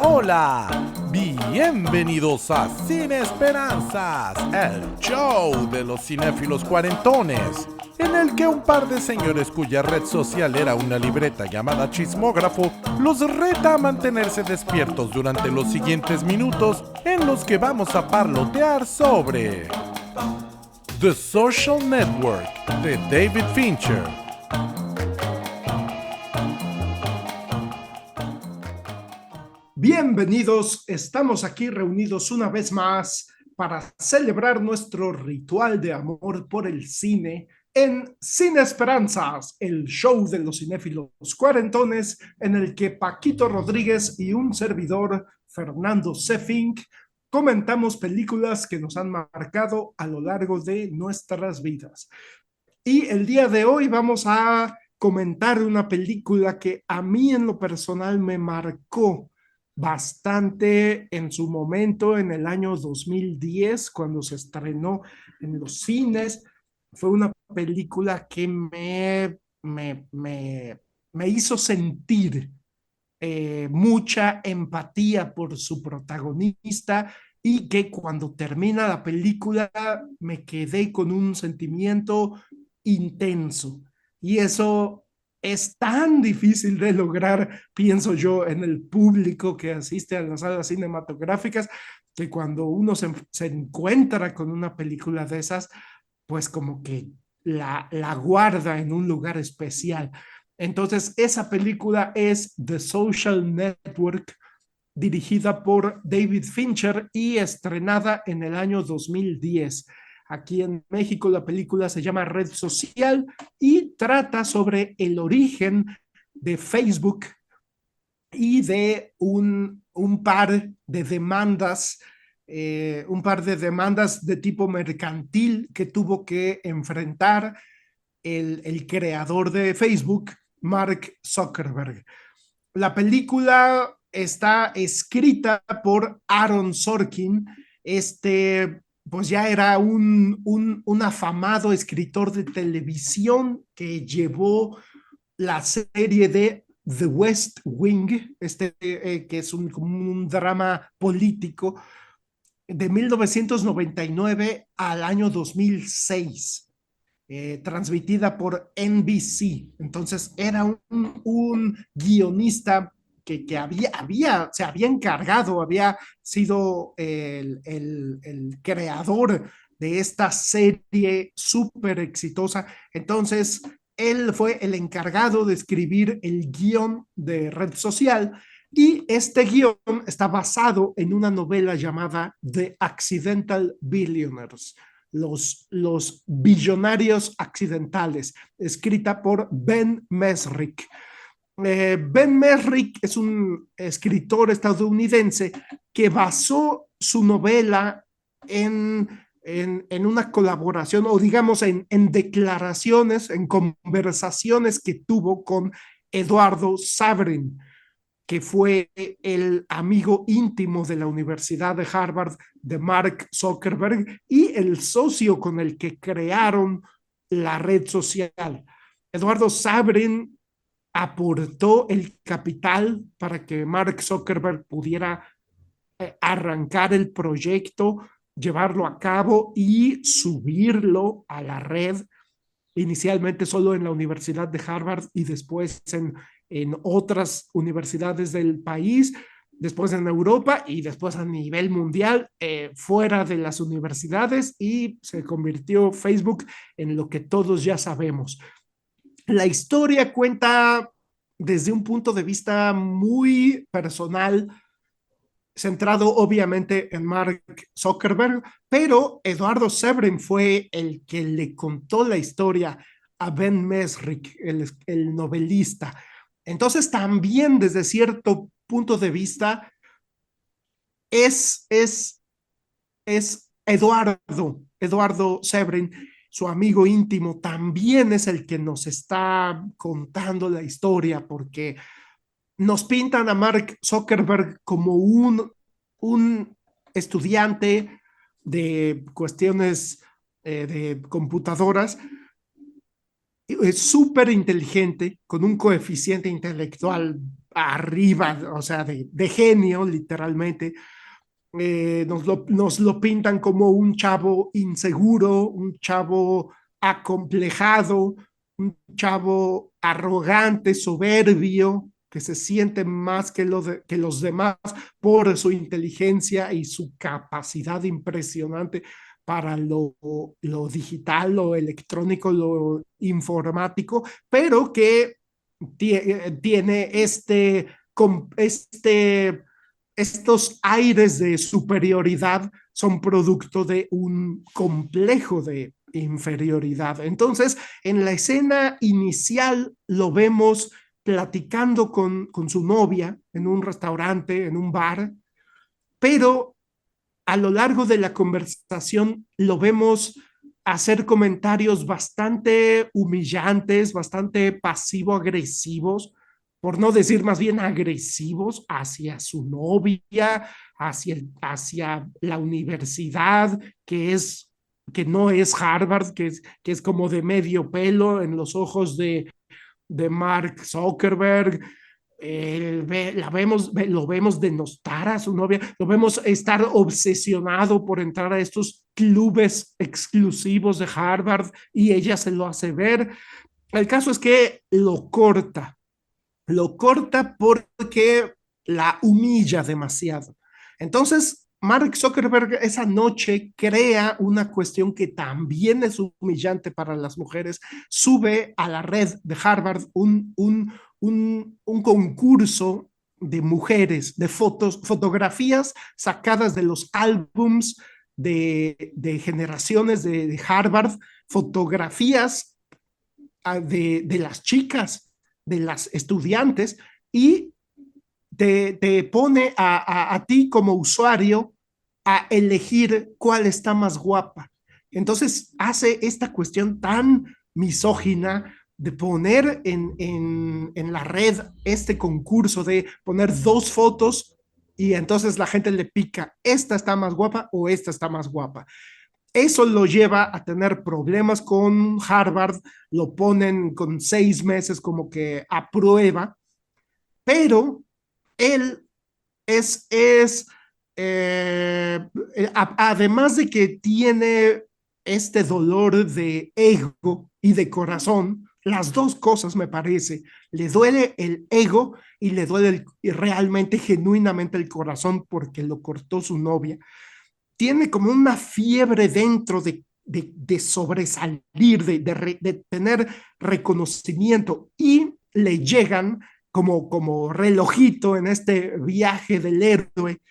Hola, bienvenidos a Sin Esperanzas, el show de los cinéfilos cuarentones, en el que un par de señores cuya red social era una libreta llamada chismógrafo los reta a mantenerse despiertos durante los siguientes minutos en los que vamos a parlotear sobre The Social Network de David Fincher. Bienvenidos, estamos aquí reunidos una vez más para celebrar nuestro ritual de amor por el cine en Sin Esperanzas, el show de los cinéfilos cuarentones en el que Paquito Rodríguez y un servidor, Fernando C. Fink, comentamos películas que nos han marcado a lo largo de nuestras vidas. Y el día de hoy vamos a comentar una película que a mí en lo personal me marcó bastante en su momento, en el año 2010, cuando se estrenó en los cines. Fue una película que me hizo sentir mucha empatía por su protagonista y que cuando termina la película me quedé con un sentimiento intenso. Y eso es tan difícil de lograr, pienso yo, en el público que asiste a las salas cinematográficas, que cuando uno se encuentra con una película de esas, pues como que la guarda en un lugar especial. Entonces, esa película es The Social Network, dirigida por David Fincher y estrenada en el año 2010. Aquí en México la película se llama Red Social y trata sobre el origen de Facebook y de un par de demandas, un par de demandas de tipo mercantil que tuvo que enfrentar el creador de Facebook, Mark Zuckerberg. La película está escrita por Aaron Sorkin. Pues ya era un afamado escritor de televisión que llevó la serie de The West Wing, que es como un drama político de 1999 al año 2006, transmitida por NBC. Entonces era un guionista se había encargado, había sido el creador de esta serie súper exitosa. Entonces, él fue el encargado de escribir el guión de Red Social y este guión está basado en una novela llamada The Accidental Billionaires, los billonarios accidentales, escrita por Ben Mesrich. Ben Mesrich es un escritor estadounidense que basó su novela en una colaboración o digamos en declaraciones, en conversaciones que tuvo con Eduardo Saverin, que fue el amigo íntimo de la Universidad de Harvard de Mark Zuckerberg y el socio con el que crearon la red social. Eduardo Saverin aportó el capital para que Mark Zuckerberg pudiera arrancar el proyecto, llevarlo a cabo y subirlo a la red, inicialmente solo en la Universidad de Harvard y después en otras universidades del país, después en Europa y después a nivel mundial, fuera de las universidades, y se convirtió Facebook en lo que todos ya sabemos. La historia cuenta desde un punto de vista muy personal, centrado obviamente en Mark Zuckerberg, pero Eduardo Severin fue el que le contó la historia a Ben Mesrich, el novelista. Entonces también desde cierto punto de vista es, es, es Eduardo Severin, su amigo íntimo, también es el que nos está contando la historia, porque nos pintan a Mark Zuckerberg como un estudiante de cuestiones de computadoras, es súper inteligente, con un coeficiente intelectual arriba, o sea, de genio, literalmente. Nos lo pintan como un chavo inseguro, un chavo acomplejado, un chavo arrogante, soberbio, que se siente más que los demás por su inteligencia y su capacidad impresionante para lo digital, lo electrónico, lo informático, pero que tiene estos aires de superioridad son producto de un complejo de inferioridad. Entonces, en la escena inicial lo vemos platicando con su novia en un restaurante, en un bar, pero a lo largo de la conversación lo vemos hacer comentarios bastante humillantes, bastante pasivo-agresivos, por no decir más bien agresivos hacia su novia, hacia la universidad, que no es Harvard, que es como de medio pelo en los ojos de Mark Zuckerberg. Lo vemos denostar a su novia, lo vemos estar obsesionado por entrar a estos clubes exclusivos de Harvard y ella se lo hace ver. El caso es que lo corta porque la humilla demasiado. Entonces, Mark Zuckerberg esa noche crea una cuestión que también es humillante para las mujeres, sube a la red de Harvard un concurso de mujeres, de fotografías sacadas de los álbums de generaciones de Harvard, fotografías de las chicas, de las estudiantes, y te pone a ti como usuario a elegir cuál está más guapa. Entonces hace esta cuestión tan misógina de poner en la red este concurso de poner dos fotos y entonces la gente le pica, esta está más guapa o esta está más guapa. Eso lo lleva a tener problemas con Harvard, lo ponen con 6 meses como que a prueba, pero él es además de que tiene este dolor de ego y de corazón, las dos cosas me parece, le duele el ego y le duele realmente, genuinamente el corazón porque lo cortó su novia. Tiene como una fiebre dentro de sobresalir, de tener reconocimiento y le llegan como relojito en este viaje del héroe,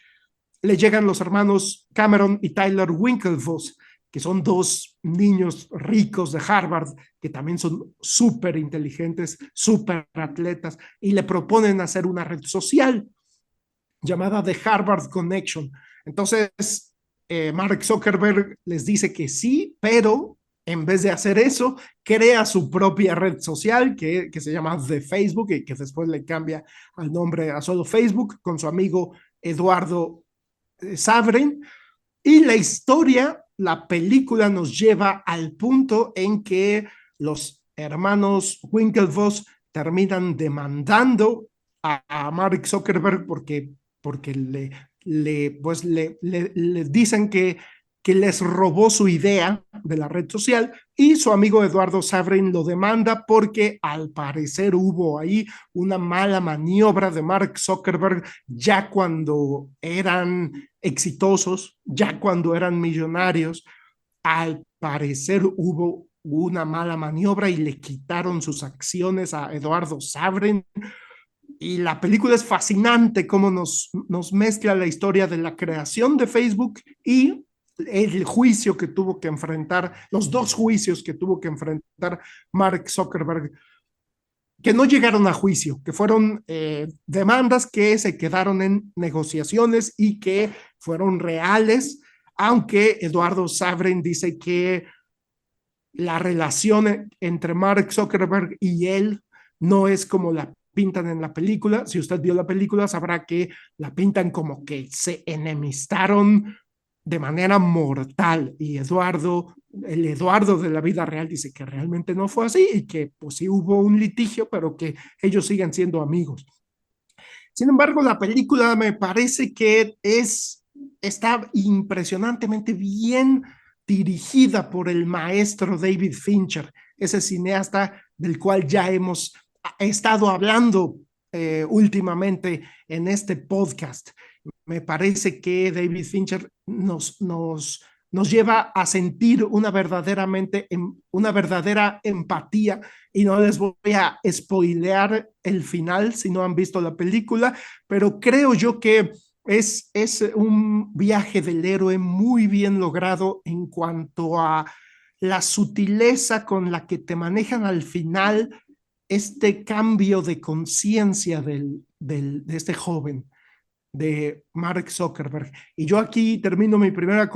le llegan los hermanos Cameron y Tyler Winklevoss, que son dos niños ricos de Harvard, que también son súper inteligentes, súper atletas, y le proponen hacer una red social llamada The Harvard Connection. Entonces, Mark Zuckerberg les dice que sí, pero en vez de hacer eso, crea su propia red social que se llama The Facebook y que después le cambia al nombre a solo Facebook con su amigo Eduardo Saverin. Y la historia, la película nos lleva al punto en que los hermanos Winklevoss terminan demandando a Mark Zuckerberg porque le dicen que les robó su idea de la red social y su amigo Eduardo Saverin lo demanda porque al parecer hubo ahí una mala maniobra de Mark Zuckerberg ya cuando eran exitosos, ya cuando eran millonarios. Al parecer hubo una mala maniobra y le quitaron sus acciones a Eduardo Saverin. Y la película es fascinante cómo nos mezcla la historia de la creación de Facebook y el juicio que tuvo que enfrentar, los dos juicios que tuvo que enfrentar Mark Zuckerberg, que no llegaron a juicio, que fueron demandas que se quedaron en negociaciones y que fueron reales, aunque Eduardo Saverin dice que la relación entre Mark Zuckerberg y él no es como la pintan en la película. Si usted vio la película, sabrá que la pintan como que se enemistaron de manera mortal y el Eduardo de la vida real dice que realmente no fue así y que pues sí hubo un litigio, pero que ellos siguen siendo amigos. Sin embargo, la película me parece que está impresionantemente bien dirigida por el maestro David Fincher, ese cineasta del cual ya hemos estado hablando últimamente en este podcast. Me parece que David Fincher nos lleva a sentir una verdadera empatía, y no les voy a spoilear el final si no han visto la película, pero creo yo que es un viaje del héroe muy bien logrado en cuanto a la sutileza con la que te manejan al final este cambio de conciencia de este joven, de Mark Zuckerberg. Y yo aquí termino mi primera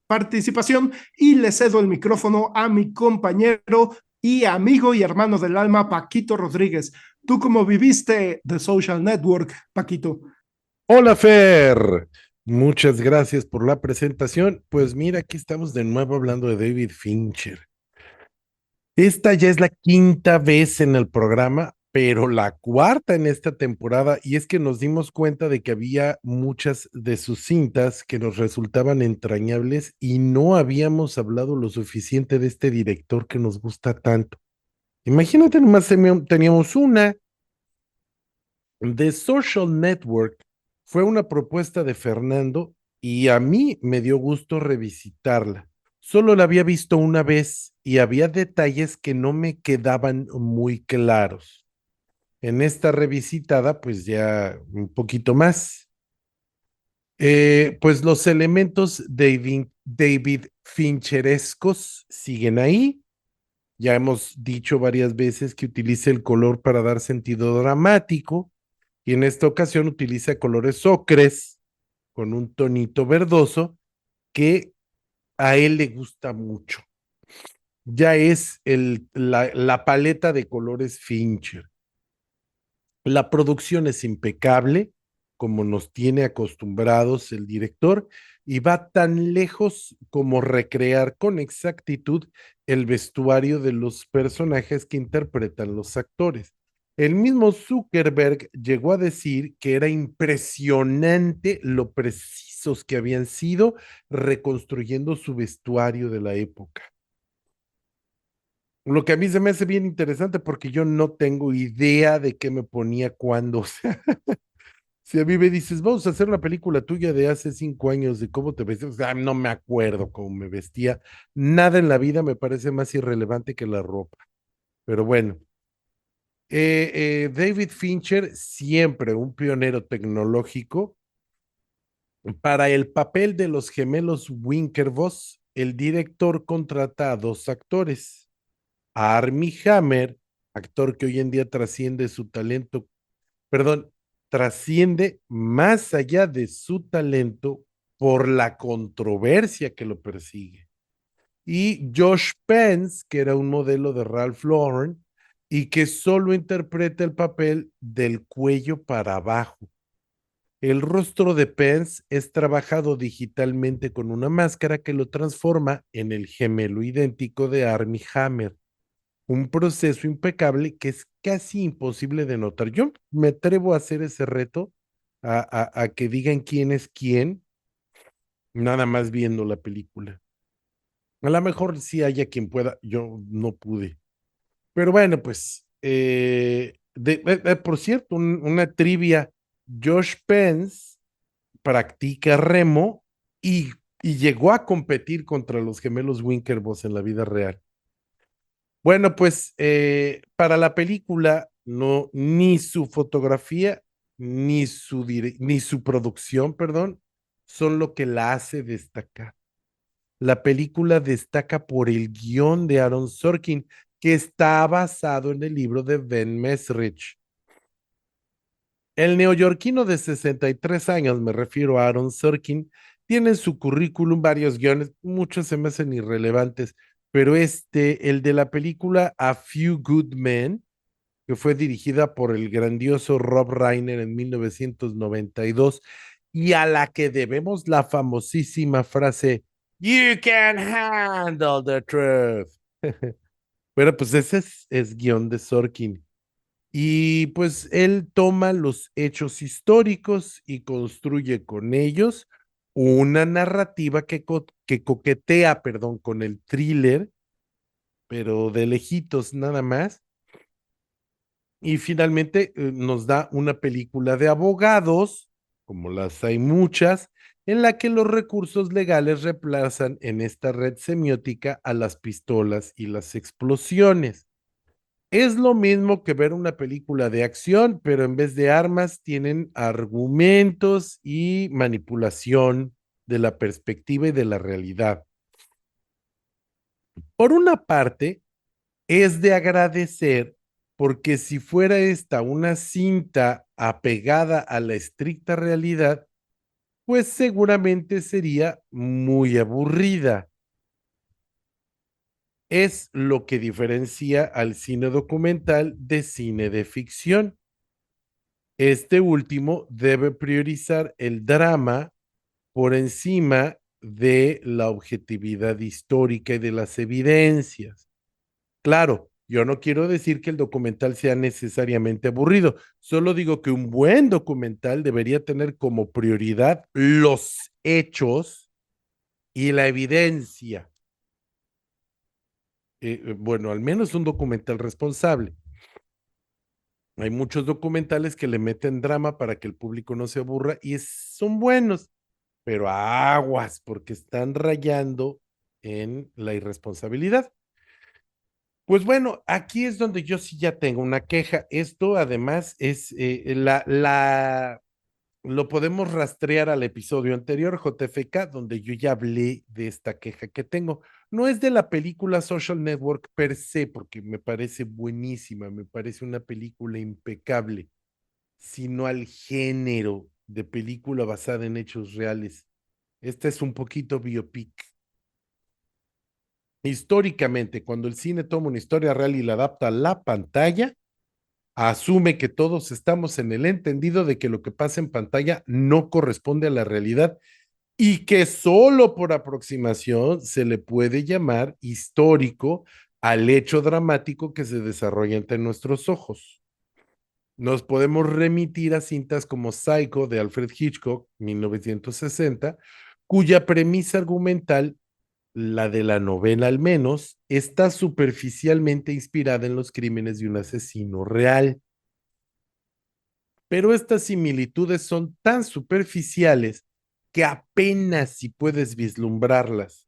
participación y le cedo el micrófono a mi compañero y amigo y hermano del alma, Paquito Rodríguez. ¿Tú cómo viviste The Social Network, Paquito? Hola Fer, muchas gracias por la presentación. Pues mira, aquí estamos de nuevo hablando de David Fincher. Esta ya es la quinta vez en el programa, pero la cuarta en esta temporada, y es que nos dimos cuenta de que había muchas de sus cintas que nos resultaban entrañables y no habíamos hablado lo suficiente de este director que nos gusta tanto. Imagínate, nomás teníamos una. The Social Network fue una propuesta de Fernando y a mí me dio gusto revisitarla. Solo la había visto una vez y había detalles que no me quedaban muy claros. En esta revisitada, pues ya un poquito más. Pues los elementos David Fincherescos siguen ahí. Ya hemos dicho varias veces que utiliza el color para dar sentido dramático y en esta ocasión utiliza colores ocres con un tonito verdoso que a él le gusta mucho. Ya es la paleta de colores Fincher. La producción es impecable, como nos tiene acostumbrados el director, y va tan lejos como recrear con exactitud el vestuario de los personajes que interpretan los actores. El mismo Zuckerberg llegó a decir que era impresionante lo precisos que habían sido reconstruyendo su vestuario de la época. Lo que a mí se me hace bien interesante porque yo no tengo idea de qué me ponía cuando. O sea, si a mí me dices, vamos a hacer una película tuya de hace 5 años de cómo te vestías, o sea, no me acuerdo cómo me vestía. Nada en la vida me parece más irrelevante que la ropa. Pero bueno, David Fincher, siempre un pionero tecnológico. Para el papel de los gemelos Winklevoss, el director contrata a dos actores. A Armie Hammer, actor que hoy en día trasciende su talento, perdón, trasciende más allá de su talento por la controversia que lo persigue. Y Josh Pence, que era un modelo de Ralph Lauren y que solo interpreta el papel del cuello para abajo. El rostro de Pence es trabajado digitalmente con una máscara que lo transforma en el gemelo idéntico de Armie Hammer, un proceso impecable que es casi imposible de notar. Yo me atrevo a hacer ese reto, a que digan quién es quién, nada más viendo la película. A lo mejor sí haya quien pueda, yo no pude. Pero bueno, pues, por cierto, una trivia, Josh Pence practica remo y llegó a competir contra los gemelos Winklevoss en la vida real. Bueno, pues para la película, no, ni su fotografía, ni su producción, perdón, son lo que la hace destacar. La película destaca por el guión de Aaron Sorkin, que está basado en el libro de Ben Mesrich. El neoyorquino de 63 años, me refiero a Aaron Sorkin, tiene en su currículum varios guiones, muchos se me hacen irrelevantes, pero el de la película A Few Good Men, que fue dirigida por el grandioso Rob Reiner en 1992 y a la que debemos la famosísima frase You can handle the truth. Pero pues ese es guión de Sorkin. Y pues él toma los hechos históricos y construye con ellos una narrativa que coquetea, perdón, con el thriller, pero de lejitos nada más. Y finalmente nos da una película de abogados, como las hay muchas, en la que los recursos legales reemplazan en esta red semiótica a las pistolas y las explosiones. Es lo mismo que ver una película de acción, pero en vez de armas tienen argumentos y manipulación de la perspectiva y de la realidad. Por una parte, es de agradecer porque si fuera esta una cinta apegada a la estricta realidad, pues seguramente sería muy aburrida. Es lo que diferencia al cine documental de cine de ficción. Este último debe priorizar el drama por encima de la objetividad histórica y de las evidencias. Claro, yo no quiero decir que el documental sea necesariamente aburrido, solo digo que un buen documental debería tener como prioridad los hechos y la evidencia. Bueno, al menos un documental responsable. Hay muchos documentales que le meten drama para que el público no se aburra y son buenos, pero aguas, porque están rayando en la irresponsabilidad. Pues bueno, aquí es donde yo sí ya tengo una queja. Esto además es lo podemos rastrear al episodio anterior, JFK, donde yo ya hablé de esta queja que tengo. No es de la película Social Network per se, porque me parece buenísima, me parece una película impecable, sino al género de película basada en hechos reales. Esta es un poquito biopic. Históricamente, cuando el cine toma una historia real y la adapta a la pantalla, asume que todos estamos en el entendido de que lo que pasa en pantalla no corresponde a la realidad y que solo por aproximación se le puede llamar histórico al hecho dramático que se desarrolla ante nuestros ojos. Nos podemos remitir a cintas como Psycho de Alfred Hitchcock, 1960, cuya premisa argumental, la de la novela al menos, está superficialmente inspirada en los crímenes de un asesino real. Pero estas similitudes son tan superficiales que apenas si puedes vislumbrarlas.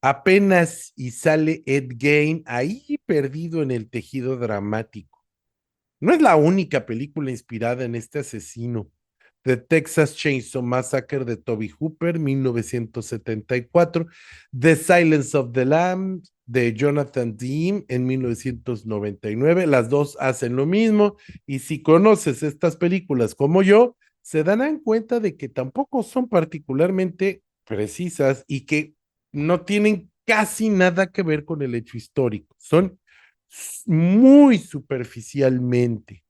Apenas y sale Ed Gein ahí perdido en el tejido dramático. No es la única película inspirada en este asesino. The Texas Chainsaw Massacre de Toby Hooper, 1974, The Silence of the Lambs de Jonathan Demme en 1999. Las dos hacen lo mismo y si conoces estas películas como yo, se darán cuenta de que tampoco son particularmente precisas y que no tienen casi nada que ver con el hecho histórico. Son muy superficialmente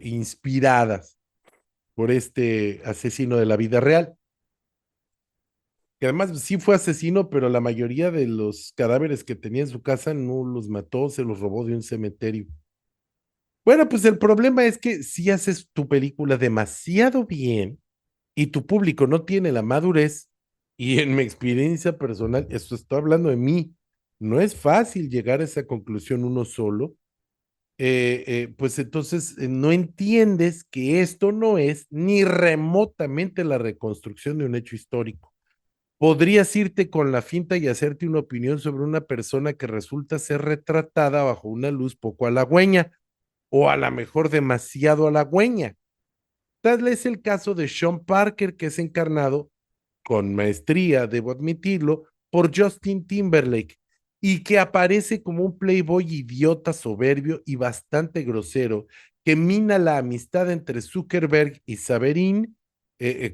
inspiradas por este asesino de la vida real, que además sí fue asesino, pero la mayoría de los cadáveres que tenía en su casa no los mató, se los robó de un cementerio. Bueno, pues el problema es que si haces tu película demasiado bien y tu público no tiene la madurez, y en mi experiencia personal, esto estoy hablando de mí, no es fácil llegar a esa conclusión uno solo, pues entonces no entiendes que esto no es ni remotamente la reconstrucción de un hecho histórico. Podrías irte con la finta y hacerte una opinión sobre una persona que resulta ser retratada bajo una luz poco halagüeña o a lo mejor demasiado halagüeña. Tal es el caso de Sean Parker, que es encarnado con maestría, debo admitirlo, por Justin Timberlake, y que aparece como un playboy idiota, soberbio y bastante grosero, que mina la amistad entre Zuckerberg y Saverin,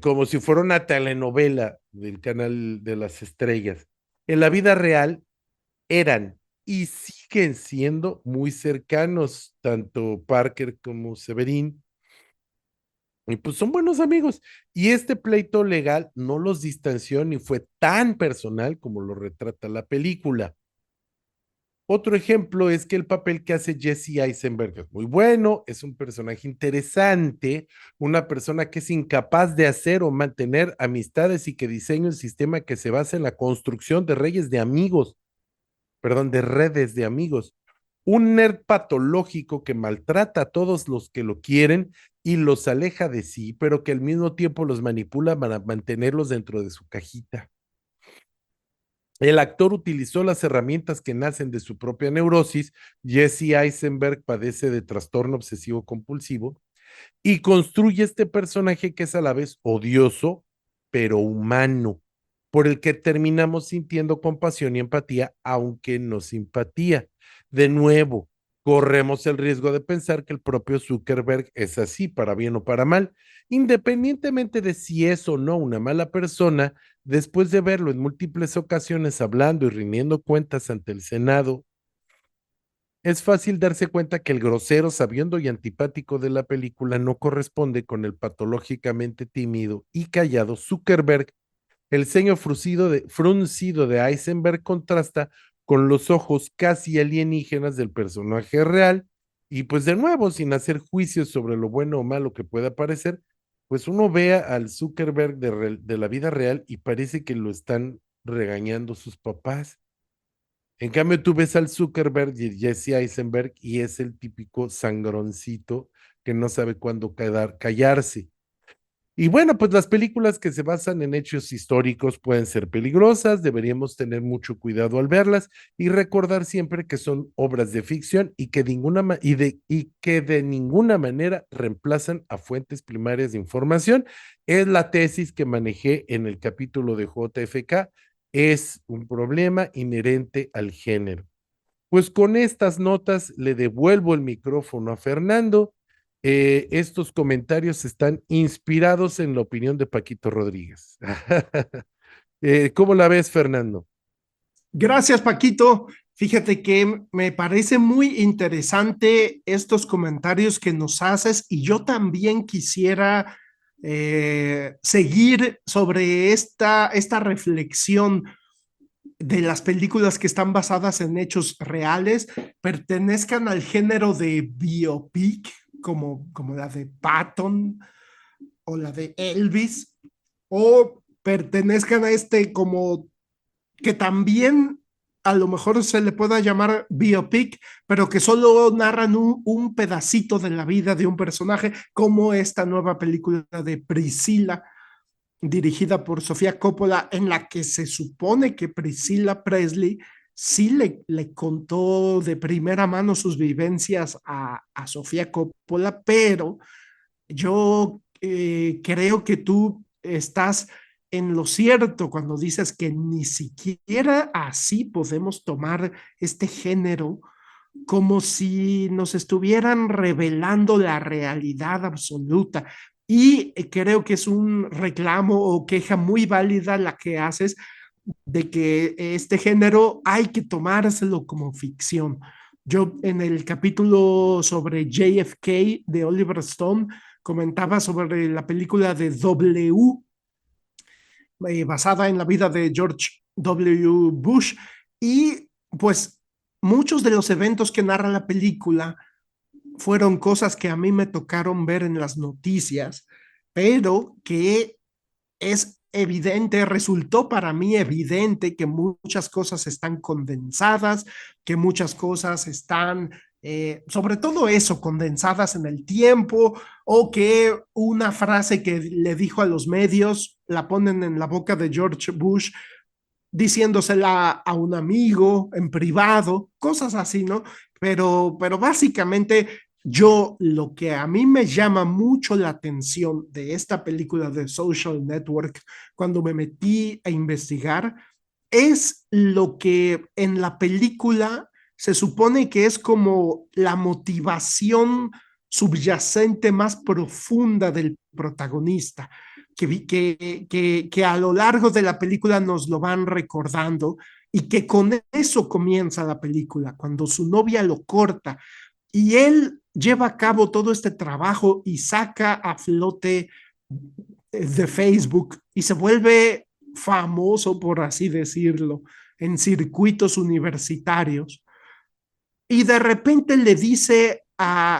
como si fuera una telenovela del canal de las estrellas. En la vida real eran y siguen siendo muy cercanos, tanto Parker como Severin, y pues son buenos amigos. Y este pleito legal no los distanció ni fue tan personal como lo retrata la película. Otro ejemplo es que el papel que hace Jesse Eisenberg es muy bueno, es un personaje interesante, una persona que es incapaz de hacer o mantener amistades y que diseña un sistema que se basa en la construcción de redes de amigos, perdón, de redes de amigos. Un nerd patológico que maltrata a todos los que lo quieren y los aleja de sí, pero que al mismo tiempo los manipula para mantenerlos dentro de su cajita. El actor utilizó las herramientas que nacen de su propia neurosis. Jesse Eisenberg padece de trastorno obsesivo compulsivo y construye este personaje que es a la vez odioso, pero humano, por el que terminamos sintiendo compasión y empatía, aunque no simpatía. De nuevo, corremos el riesgo de pensar que el propio Zuckerberg es así, para bien o para mal. Independientemente de si es o no una mala persona, después de verlo en múltiples ocasiones hablando y rindiendo cuentas ante el Senado, es fácil darse cuenta que el grosero, sabiendo y antipático de la película no corresponde con el patológicamente tímido y callado Zuckerberg. El ceño fruncido de Eisenberg contrasta con los ojos casi alienígenas del personaje real y pues de nuevo, sin hacer juicios sobre lo bueno o malo que pueda parecer, pues uno ve al Zuckerberg de la vida real y parece que lo están regañando sus papás. En cambio, tú ves al Zuckerberg y Jesse Eisenberg y es el típico sangroncito que no sabe cuándo callarse. Y bueno, pues las películas que se basan en hechos históricos pueden ser peligrosas, deberíamos tener mucho cuidado al verlas y recordar siempre que son obras de ficción y que, y que de ninguna manera reemplazan a fuentes primarias de información. Es la tesis que manejé en el capítulo de JFK. Es un problema inherente al género. Pues con estas notas le devuelvo el micrófono a Fernando. Estos comentarios están inspirados en la opinión de Paquito Rodríguez. ¿Cómo la ves, Fernando? Gracias, Paquito. Fíjate que me parece muy interesante estos comentarios que nos haces y yo también quisiera seguir sobre esta reflexión de las películas que están basadas en hechos reales, pertenezcan al género de biopic, como la de Patton o la de Elvis, o pertenezcan a este como que también a lo mejor se le pueda llamar biopic, pero que solo narran un pedacito de la vida de un personaje, como esta nueva película de Priscilla, dirigida por Sofía Coppola, en la que se supone que Priscilla Presley sí le contó de primera mano sus vivencias a Sofía Coppola, pero yo creo que tú estás en lo cierto cuando dices que ni siquiera así podemos tomar este género como si nos estuvieran revelando la realidad absoluta. Y creo que es un reclamo o queja muy válida la que haces de que este género hay que tomárselo como ficción. Yo en el capítulo sobre JFK de Oliver Stone comentaba sobre la película de W, basada en la vida de George W. Bush, y pues muchos de los eventos que narra la película fueron cosas que a mí me tocaron ver en las noticias, pero que es evidente, resultó para mí evidente que muchas cosas están condensadas, que muchas cosas están, sobre todo eso, condensadas en el tiempo, o que una frase que le dijo a los medios la ponen en la boca de George Bush diciéndosela a un amigo en privado, cosas así, ¿no? Pero básicamente yo lo que a mí me llama mucho la atención de esta película de Social Network, cuando me metí a investigar, es lo que en la película se supone que es como la motivación subyacente más profunda del protagonista, que a lo largo de la película nos lo van recordando y que con eso comienza la película, cuando su novia lo corta y él lleva a cabo todo este trabajo y saca a flote de Facebook y se vuelve famoso, por así decirlo, en circuitos universitarios. y de repente le dice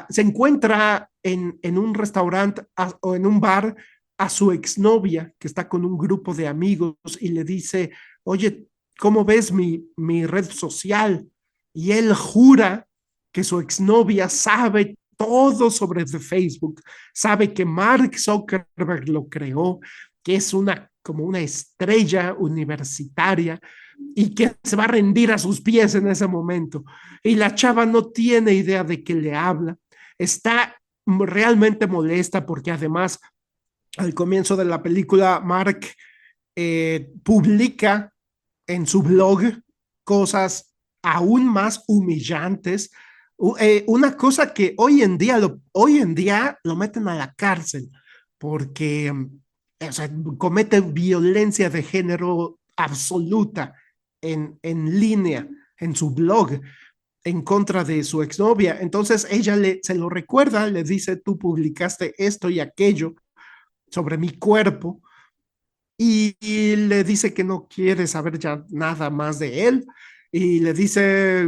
se encuentra en un restaurante o en un bar a su exnovia que está con un grupo de amigos y le dice, oye, ¿cómo ves mi red social? Y él jura que su exnovia sabe todo sobre Facebook, sabe que Mark Zuckerberg lo creó, que es como una estrella universitaria y que se va a rendir a sus pies en ese momento. Y la chava no tiene idea de qué le habla, está realmente molesta porque además al comienzo de la película Mark publica en su blog cosas aún más humillantes, una cosa que hoy en día lo meten a la cárcel porque o sea, comete violencia de género absoluta en línea, en su blog, en contra de su exnovia. Entonces ella se lo recuerda, le dice, tú publicaste esto y aquello sobre mi cuerpo, y le dice que no quiere saber ya nada más de él y le dice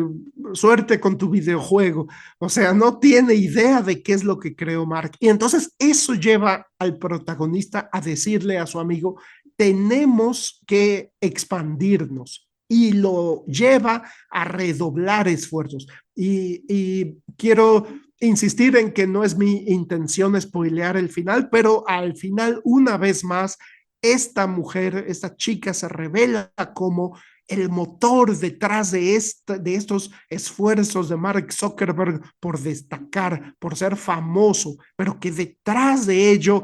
suerte con tu videojuego. O sea, no tiene idea de qué es lo que creó Mark. Y entonces eso lleva al protagonista a decirle a su amigo, tenemos que expandirnos. Y lo lleva a redoblar esfuerzos. Y quiero insistir en que no es mi intención spoilear el final, pero al final, una vez más, esta mujer, esta chica se revela como el motor detrás de estos esfuerzos de Mark Zuckerberg por destacar, por ser famoso, pero que detrás de ello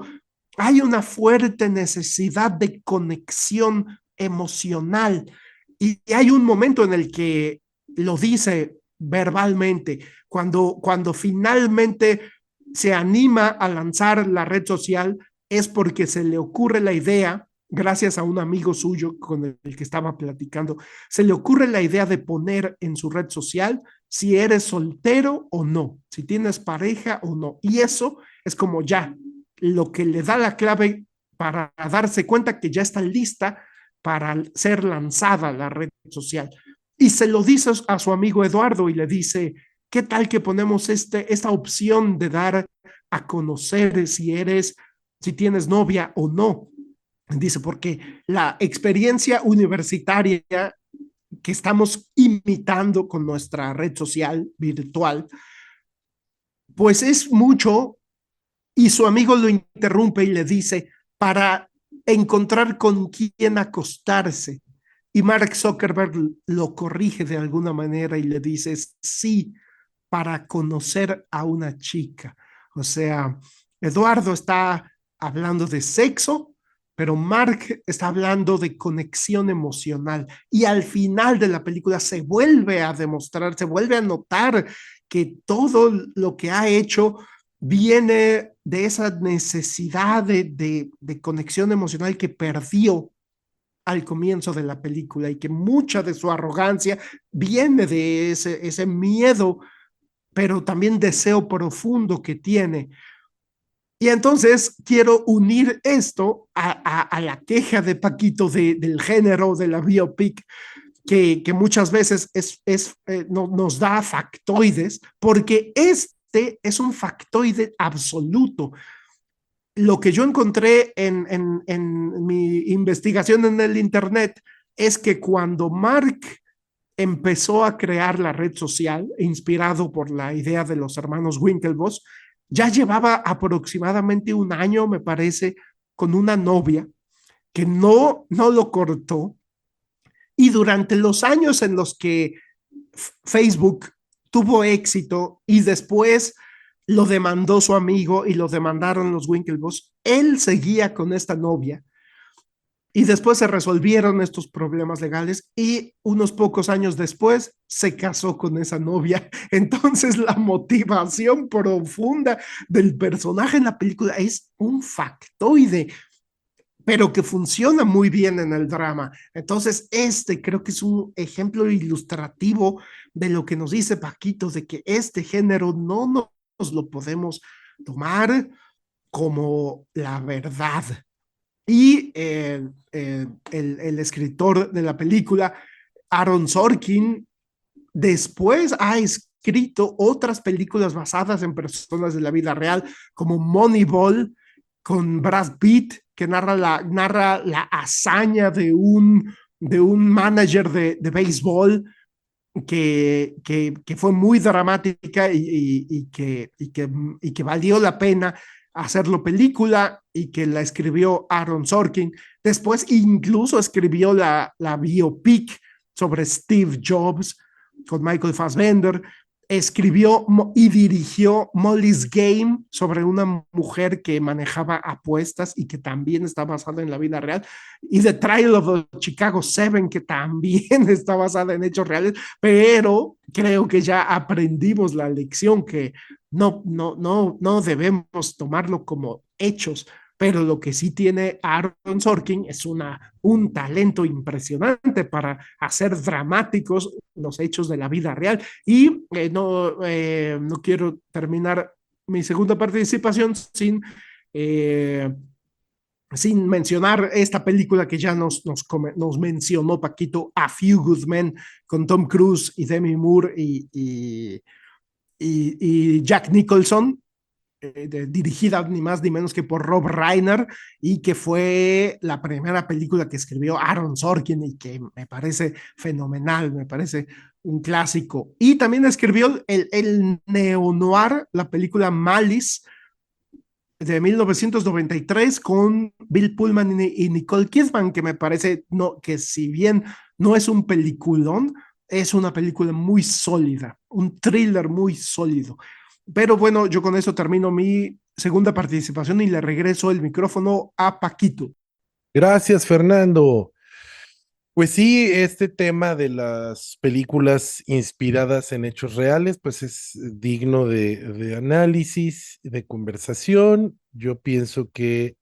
hay una fuerte necesidad de conexión emocional. Y hay un momento en el que lo dice verbalmente, cuando finalmente se anima a lanzar la red social, es porque se le ocurre la idea, gracias a un amigo suyo con el que estaba platicando, se le ocurre la idea de poner en su red social si eres soltero o no, si tienes pareja o no. Y eso es como ya lo que le da la clave para darse cuenta que ya está lista para ser lanzada la red social. Y se lo dice a su amigo Eduardo y le dice, ¿qué tal que ponemos esta opción de dar a conocer si tienes novia o no? Dice, porque la experiencia universitaria que estamos imitando con nuestra red social virtual, pues es mucho, y su amigo lo interrumpe y le dice, para encontrar con quién acostarse. Y Mark Zuckerberg lo corrige de alguna manera y le dice, sí, para conocer a una chica. O sea, Eduardo está hablando de sexo, pero Mark está hablando de conexión emocional. Y al final de la película se vuelve a demostrar, se vuelve a notar que todo lo que ha hecho viene de esa necesidad de conexión emocional que perdió al comienzo de la película y que mucha de su arrogancia viene de ese miedo, pero también deseo profundo que tiene. Y entonces quiero unir esto a la queja de Paquito del género de la biopic, que muchas veces nos da factoides, porque este es un factoide absoluto. Lo que yo encontré en mi investigación en el Internet es que cuando Mark empezó a crear la red social, inspirado por la idea de los hermanos Winklevoss, ya llevaba aproximadamente un año, me parece, con una novia que no lo cortó. Y durante los años en los que Facebook tuvo éxito y después lo demandó su amigo y lo demandaron los Winklevoss, él seguía con esta novia y después se resolvieron estos problemas legales y unos pocos años después se casó con esa novia. Entonces la motivación profunda del personaje en la película es un factoide, pero que funciona muy bien en el drama. Entonces creo que es un ejemplo ilustrativo de lo que nos dice Paquito, de que este género no nos lo podemos tomar como la verdad. Y el escritor de la película, Aaron Sorkin, después ha escrito otras películas basadas en personas de la vida real, como Moneyball, con Brad Pitt, que narra la hazaña de un manager de béisbol que fue muy dramática y que valió la pena hacerlo película y que la escribió Aaron Sorkin. Después incluso escribió la biopic sobre Steve Jobs con Michael Fassbender. Escribió y dirigió Molly's Game sobre una mujer que manejaba apuestas y que también está basada en la vida real. Y The Trial of the Chicago Seven, que también está basada en hechos reales, pero creo que ya aprendimos la lección que no debemos tomarlo como hechos, pero lo que sí tiene Aaron Sorkin es un talento impresionante para hacer dramáticos los hechos de la vida real. Y no quiero terminar mi segunda participación sin mencionar esta película que ya nos mencionó Paquito, A Few Good Men, con Tom Cruise y Demi Moore y Jack Nicholson, dirigida ni más ni menos que por Rob Reiner, y que fue la primera película que escribió Aaron Sorkin y que me parece fenomenal, me parece un clásico. Y también escribió el neo-noir, la película Malice, de 1993 con Bill Pullman y Nicole Kidman, que me parece que si bien no es un peliculón, es una película muy sólida, un thriller muy sólido. Pero bueno, yo con eso termino mi segunda participación y le regreso el micrófono a Paquito. Gracias, Fernando. Pues sí, este tema de las películas inspiradas en hechos reales, pues es digno de análisis, de conversación. Yo pienso que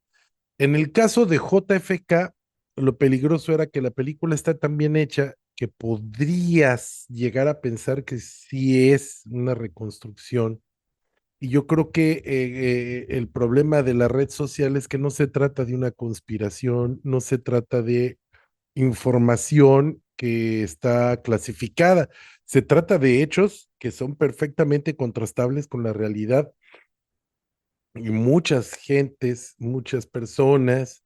en el caso de JFK, lo peligroso era que la película está tan bien hecha que podrías llegar a pensar que sí es una reconstrucción. Y yo creo que el problema de la red social es que no se trata de una conspiración, no se trata de información que está clasificada. Se trata de hechos que son perfectamente contrastables con la realidad y muchas gentes, muchas personas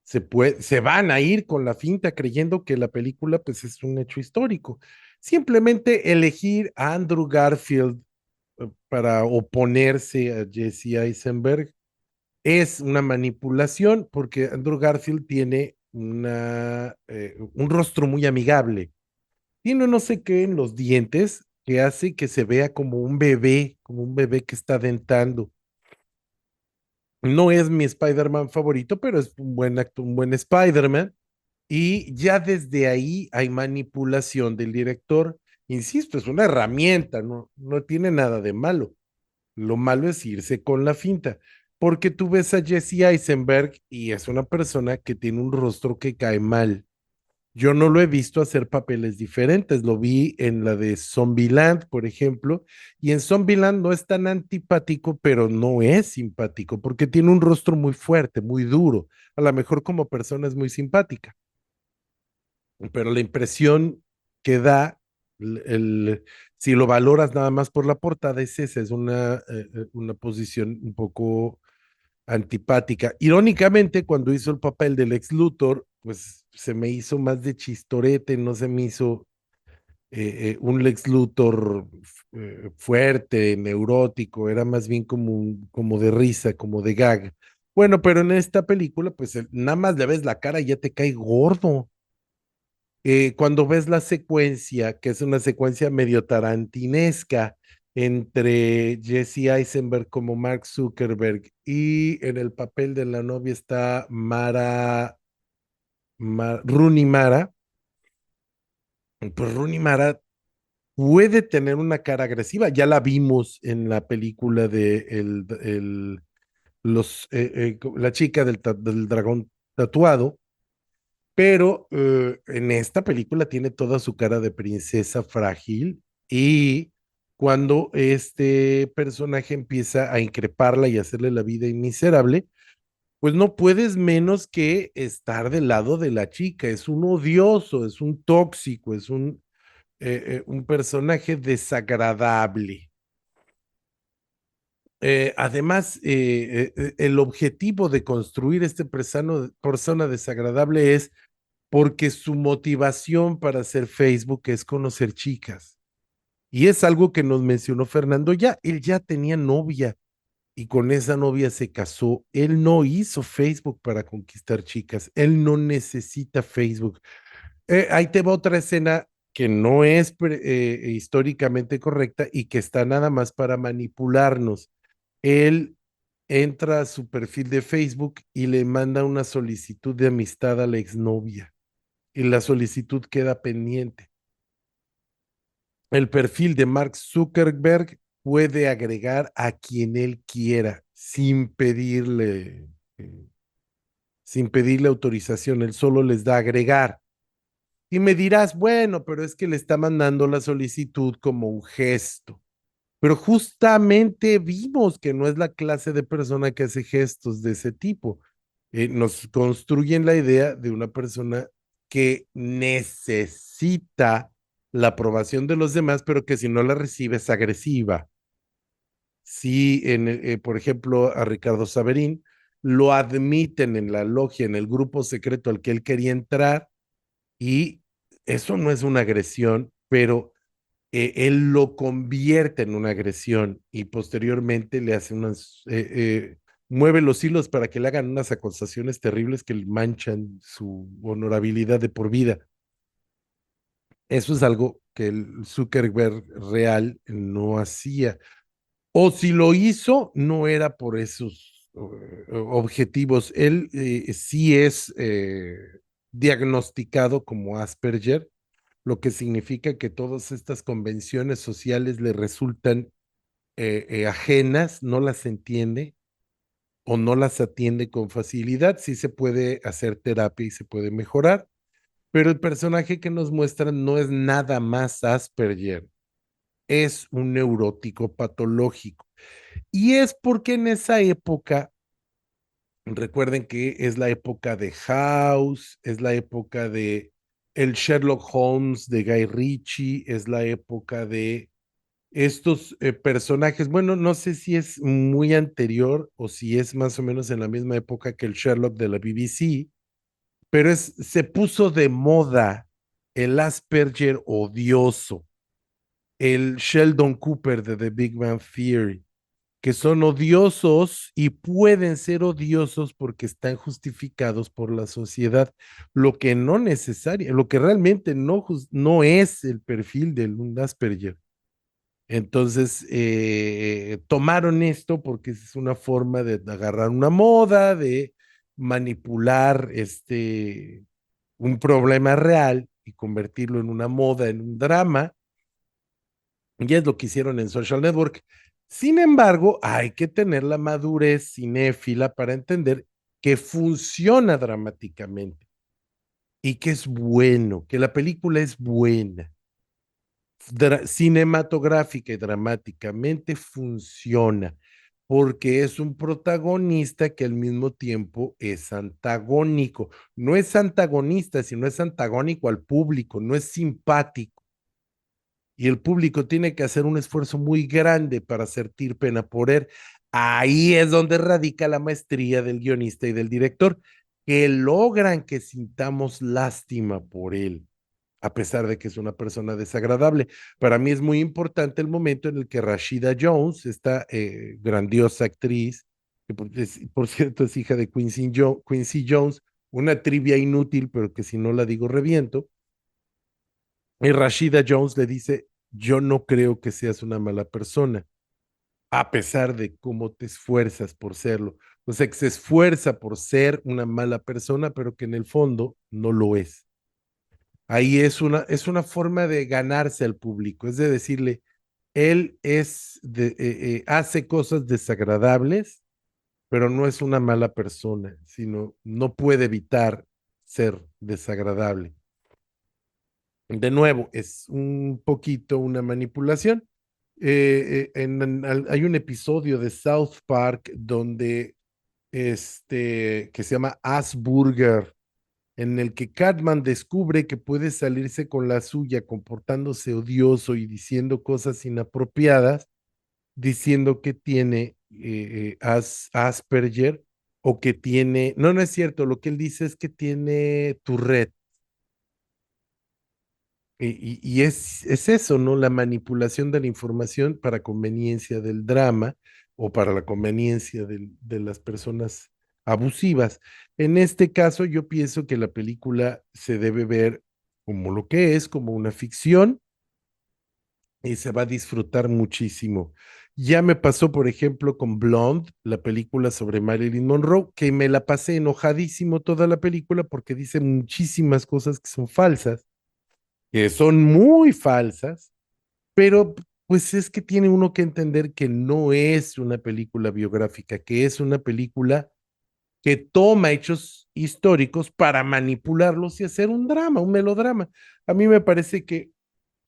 se van a ir con la finta creyendo que la película pues es un hecho histórico. Simplemente elegir a Andrew Garfield para oponerse a Jesse Eisenberg es una manipulación porque Andrew Garfield tiene un rostro muy amigable. Tiene no sé qué en los dientes que hace que se vea como un bebé que está dentando. No es mi Spider-Man favorito, pero es un buen acto, un buen Spider-Man. Y ya desde ahí hay manipulación del director. Insisto, es una herramienta, no tiene nada de malo. Lo malo es irse con la finta, porque tú ves a Jesse Eisenberg y es una persona que tiene un rostro que cae mal. Yo no lo he visto hacer papeles diferentes, lo vi en la de Zombieland, por ejemplo, y en Zombieland no es tan antipático, pero no es simpático, porque tiene un rostro muy fuerte, muy duro. A lo mejor como persona es muy simpática, pero la impresión que da, si lo valoras nada más por la portada, es esa, es una posición un poco antipática. Irónicamente, cuando hizo el papel del ex Luthor, pues se me hizo más de chistorete, no se me hizo un Lex Luthor fuerte, neurótico, era más bien como de risa, como de gag. Bueno, pero en esta película, pues nada más le ves la cara y ya te cae gordo. Cuando ves la secuencia, que es una secuencia medio tarantinesca entre Jesse Eisenberg como Mark Zuckerberg y en el papel de la novia está Rooney Mara, pues Rooney Mara puede tener una cara agresiva, ya la vimos en la película de la chica del dragón tatuado, pero en esta película tiene toda su cara de princesa frágil y cuando este personaje empieza a increparla y hacerle la vida miserable, pues no puedes menos que estar del lado de la chica. Es un odioso, es un tóxico, un personaje desagradable. Además, el objetivo de construir este persona desagradable es porque su motivación para hacer Facebook es conocer chicas. Y es algo que nos mencionó Fernando ya. Él ya tenía novia y con esa novia se casó. Él no hizo Facebook para conquistar chicas. Él no necesita Facebook. Ahí te va otra escena que no es históricamente correcta y que está nada más para manipularnos. Él entra a su perfil de Facebook y le manda una solicitud de amistad a la exnovia y la solicitud queda pendiente. El perfil de Mark Zuckerberg puede agregar a quien él quiera eh, sin pedirle autorización. Él solo les da agregar. Y me dirás, bueno, pero es que le está mandando la solicitud como un gesto. Pero justamente vimos que no es la clase de persona que hace gestos de ese tipo. Nos construyen la idea de una persona que necesita la aprobación de los demás, pero que si no la recibe es agresiva. Sí, por ejemplo, a Ricardo Saverín lo admiten en la logia, en el grupo secreto al que él quería entrar, y eso no es una agresión, pero él lo convierte en una agresión y posteriormente le hace mueve los hilos para que le hagan unas acusaciones terribles que le manchan su honorabilidad de por vida. Eso es algo que el Zuckerberg real no hacía. O si lo hizo, no era por esos objetivos. Él sí es diagnosticado como Asperger, lo que significa que todas estas convenciones sociales le resultan ajenas, no las entiende o no las atiende con facilidad. Sí se puede hacer terapia y se puede mejorar, pero el personaje que nos muestran no es nada más Asperger, es un neurótico patológico. Y es porque en esa época, recuerden que es la época de House, es la época de el Sherlock Holmes de Guy Ritchie, es la época de estos personajes. Bueno, no sé si es muy anterior o si es más o menos en la misma época que el Sherlock de la BBC, pero se puso de moda el Asperger odioso, el Sheldon Cooper de The Big Bang Theory, que son odiosos y pueden ser odiosos porque están justificados por la sociedad, lo que no necesario, lo que realmente no es el perfil de un Asperger. Entonces, tomaron esto porque es una forma de agarrar una moda, de manipular un problema real y convertirlo en una moda, en un drama, y es lo que hicieron en Social Network. Sin embargo, hay que tener la madurez cinéfila para entender que funciona dramáticamente y que es bueno, que la película es buena. Cinematográfica y dramáticamente funciona porque es un protagonista que al mismo tiempo es antagónico. No es antagonista, sino es antagónico al público, no es simpático. Y el público tiene que hacer un esfuerzo muy grande para sentir pena por él. Ahí es donde radica la maestría del guionista y del director, que logran que sintamos lástima por él, a pesar de que es una persona desagradable. Para mí es muy importante el momento en el que Rashida Jones, esta grandiosa actriz, que por cierto es hija de Quincy Jones, una trivia inútil, pero que si no la digo reviento, y Rashida Jones le dice, yo no creo que seas una mala persona, a pesar de cómo te esfuerzas por serlo. O sea, que se esfuerza por ser una mala persona, pero que en el fondo no lo es. Ahí es una forma de ganarse al público, es de decirle, él hace cosas desagradables, pero no es una mala persona, sino no puede evitar ser desagradable. De nuevo, es un poquito una manipulación. Hay un episodio de South Park donde que se llama Asburger, en el que Cartman descubre que puede salirse con la suya comportándose odioso y diciendo cosas inapropiadas, diciendo que tiene Asperger o que tiene, no, no es cierto, lo que él dice es que tiene Tourette. Y es eso, ¿no? La manipulación de la información para conveniencia del drama o para la conveniencia de las personas abusivas. En este caso, yo pienso que la película se debe ver como lo que es, como una ficción, y se va a disfrutar muchísimo. Ya me pasó, por ejemplo, con Blonde, la película sobre Marilyn Monroe, que me la pasé enojadísimo toda la película porque dice muchísimas cosas que son falsas, que son muy falsas, pero pues es que tiene uno que entender que no es una película biográfica, que es una película que toma hechos históricos para manipularlos y hacer un drama, un melodrama. A mí me parece que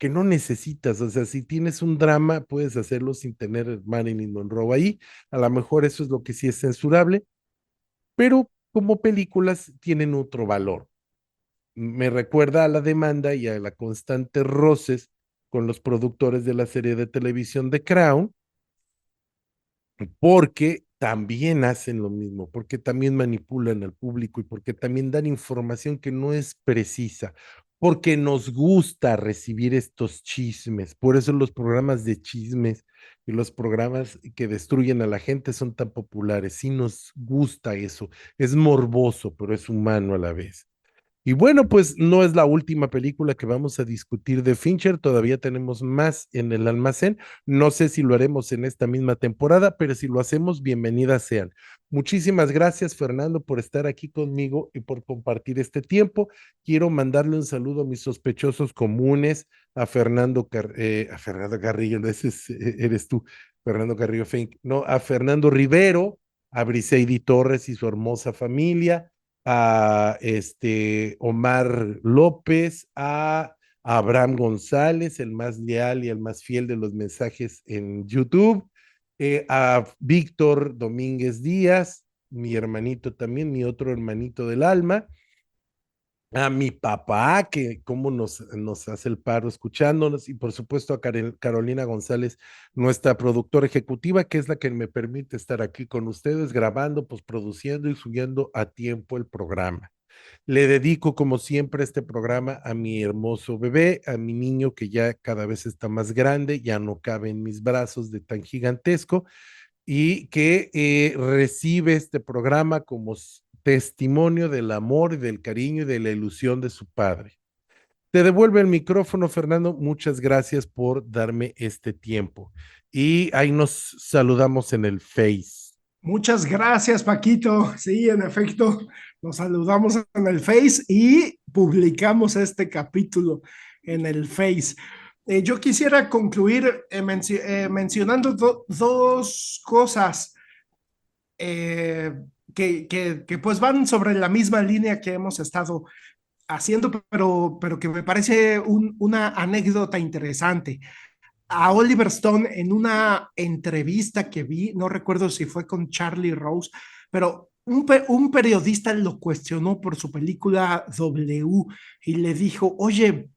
no necesitas, o sea, si tienes un drama, puedes hacerlo sin tener Marilyn Monroe ahí, a lo mejor eso es lo que sí es censurable, pero como películas tienen otro valor. Me recuerda a la demanda y a la constante roces con los productores de la serie de televisión The Crown, porque también hacen lo mismo, porque también manipulan al público y porque también dan información que no es precisa, porque nos gusta recibir estos chismes. Por eso los programas de chismes y los programas que destruyen a la gente son tan populares. Sí nos gusta eso. Es morboso, pero es humano a la vez. Y bueno, pues no es la última película que vamos a discutir de Fincher, todavía tenemos más en el almacén. No sé si lo haremos en esta misma temporada, pero si lo hacemos, bienvenidas sean. Muchísimas gracias, Fernando, por estar aquí conmigo y por compartir este tiempo. Quiero mandarle un saludo a mis sospechosos comunes, a Fernando Carrillo, no, ese eres tú, Fernando Carrillo Fink, no, a Fernando Rivero, a Briseidi Torres y su hermosa familia, a Omar López, a Abraham González, el más leal y el más fiel de los mensajes en YouTube, a Víctor Domínguez Díaz, mi hermanito también, mi otro hermanito del alma, a mi papá, que cómo nos hace el paro escuchándonos, y por supuesto a Carolina González, nuestra productora ejecutiva, que es la que me permite estar aquí con ustedes grabando, pues produciendo y subiendo a tiempo el programa. Le dedico, como siempre, este programa a mi hermoso bebé, a mi niño que ya cada vez está más grande, ya no cabe en mis brazos de tan gigantesco y que recibe este programa como testimonio del amor y del cariño y de la ilusión de su padre. Te devuelvo el micrófono, Fernando. Muchas gracias por darme este tiempo. Y ahí nos saludamos en el Face. Muchas gracias, Paquito. Sí, en efecto, nos saludamos en el Face y publicamos este capítulo en el Face. Yo quisiera concluir mencionando dos cosas eh, que pues van sobre la misma línea que hemos estado haciendo, pero que me parece una anécdota interesante. A Oliver Stone en una entrevista que vi, no recuerdo si fue con Charlie Rose, pero un periodista lo cuestionó por su película W y le dijo, oye,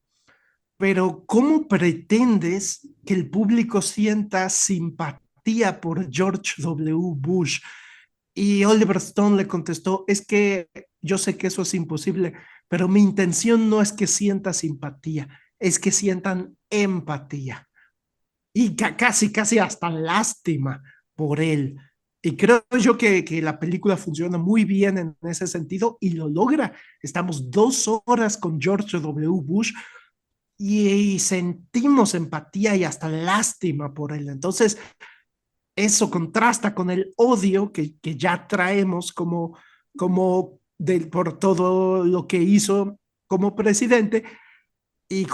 pero ¿cómo pretendes que el público sienta simpatía por George W. Bush? Y Oliver Stone le contestó, es que yo sé que eso es imposible, pero mi intención no es que sienta simpatía, es que sientan empatía y casi hasta lástima por él. Y creo yo que la película funciona muy bien en ese sentido y lo logra. Estamos 2 horas con George W. Bush y sentimos empatía y hasta lástima por él. Entonces, eso contrasta con el odio que ya traemos por todo lo que hizo como presidente y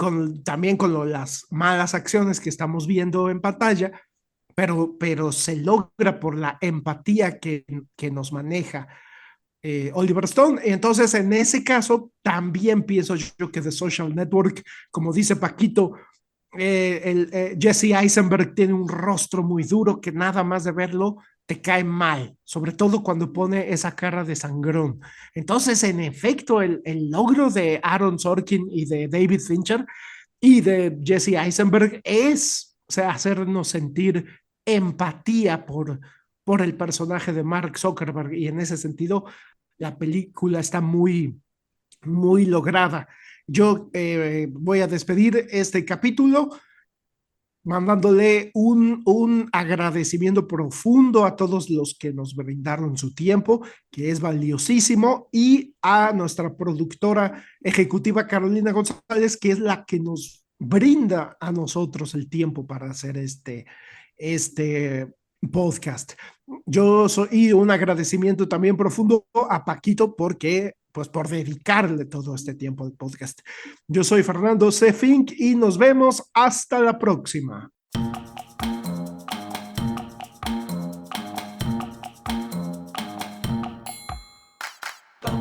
también con las malas acciones que estamos viendo en pantalla, pero se logra por la empatía que nos maneja Oliver Stone. Entonces, en ese caso, también pienso yo que The Social Network, como dice Paquito, Jesse Eisenberg tiene un rostro muy duro que nada más de verlo te cae mal, sobre todo cuando pone esa cara de sangrón. Entonces, en efecto, el logro de Aaron Sorkin y de David Fincher y de Jesse Eisenberg es, o sea, hacernos sentir empatía por el personaje de Mark Zuckerberg, y en ese sentido la película está muy lograda. Yo voy a despedir este capítulo mandándole un agradecimiento profundo a todos los que nos brindaron su tiempo, que es valiosísimo, y a nuestra productora ejecutiva Carolina González, que es la que nos brinda a nosotros el tiempo para hacer este podcast. Yo soy y un agradecimiento también profundo a Paquito porque pues por dedicarle todo este tiempo al podcast. Yo soy Fernando C. Fink y nos vemos hasta la próxima.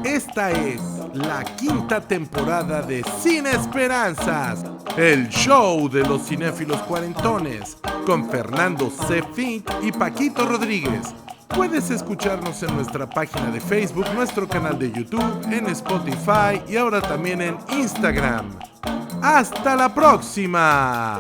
Esta es la quinta temporada de Sin Esperanzas, el show de los cinéfilos cuarentones, con Fernando C. Fink y Paquito Rodríguez. Puedes escucharnos en nuestra página de Facebook, nuestro canal de YouTube, en Spotify y ahora también en Instagram. ¡Hasta la próxima!